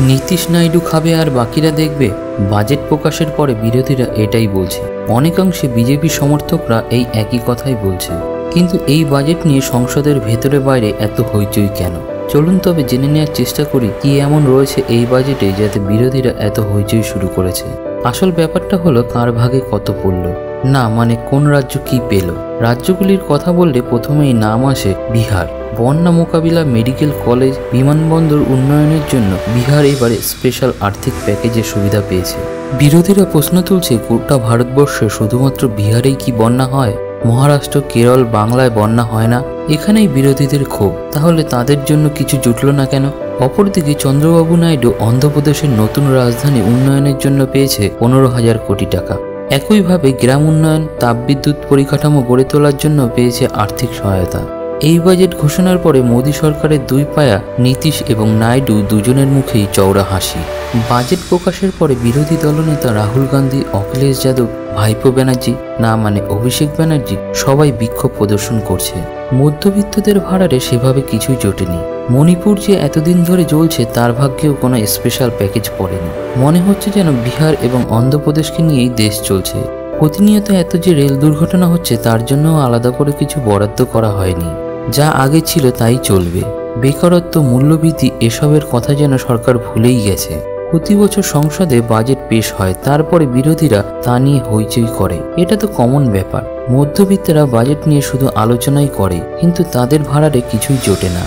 নীতিশ নাইডু খাবে আর বাকিরা দেখবে। বাজেট প্রকাশের পরে বিরোধীরা এটাই বলছে। অনেকাংশে বিজেপি সমর্থকরা এই একই কথাই বলছে। কিন্তু এই বাজেট নিয়ে সংসদের ভেতরে বাইরে এত হইচই কেন? চলুন তবে জেনে নেওয়ার চেষ্টা করি কি এমন রয়েছে এই বাজেটে যাতে বিরোধীরা এত হইচই শুরু করেছে। আসল ব্যাপারটা হলো কার ভাগে কত পড়ল, না মানে কোন রাজ্য কি পেল। রাজ্যগুলির কথা বললে প্রথমেই নাম আসে বিহার। বন্যা মোকাবিলা, মেডিকেল কলেজ, বিমানবন্দর উন্নয়নের জন্য বিহার এবারে স্পেশাল আর্থিক প্যাকেজের সুবিধা পেয়েছে। বিরোধীরা প্রশ্ন তুলছে, গোটা ভারতবর্ষে শুধুমাত্র বিহারেই কি বন্যা হয়? মহারাষ্ট্র, কেরল, বাংলায় বন্যা হয় না? এখানেই বিরোধীদের ক্ষোভ। তাহলে তাদের জন্য কিছু জুটল না কেন? অপরদিকে চন্দ্রবাবু নাইডু অন্ধ্রপ্রদেশের নতুন রাজধানী উন্নয়নের জন্য পেয়েছে 15,000 কোটি টাকা। একইভাবে গ্রাম উন্নয়ন, তাপবিদ্যুৎ পরিকাঠামো গড়ে তোলার জন্য পেয়েছে আর্থিক সহায়তা। এই বাজেট ঘোষণার পরে মোদী সরকারের দুই পায়া নীতিশ এবং নাইডু দুজনের মুখেই চওড়া হাসি। বাজেট প্রকাশের পরে বিরোধী দলনেতা রাহুল গান্ধী, অখিলেশ যাদব, ভাইপো ব্যানার্জি না মানে অভিষেক ব্যানার্জি সবাই বিক্ষোভ প্রদর্শন করছে। মধ্যবিত্তদের ভাড়ারে সেভাবে কিছুই জোটেনি। মণিপুর যে এতদিন ধরে জ্বলছে তার ভাগ্যেও কোনো স্পেশাল প্যাকেজ পড়েনি। মনে হচ্ছে যেন বিহার এবং অন্ধ্রপ্রদেশকে নিয়েই দেশ চলছে। প্রতিনিয়ত এত যে রেল দুর্ঘটনা হচ্ছে তার জন্য আলাদা করে কিছু বরাদ্দ করা হয়নি। যা আগে ছিল তাই চলবে। বেকারত্ব, মূল্যবৃদ্ধি এসবের কথা যেন সরকার ভুলেই গেছে। প্রতি বছর সংসদে বাজেট পেশ হয়, তারপরে বিরোধীরা তা নিয়ে হইচই করে। এটা তো কমন ব্যাপার। মধ্যবিত্তরা বাজেট নিয়ে শুধু আলোচনাই করে, কিন্তু তাদের ভাড়ারে কিছুই জোটে না।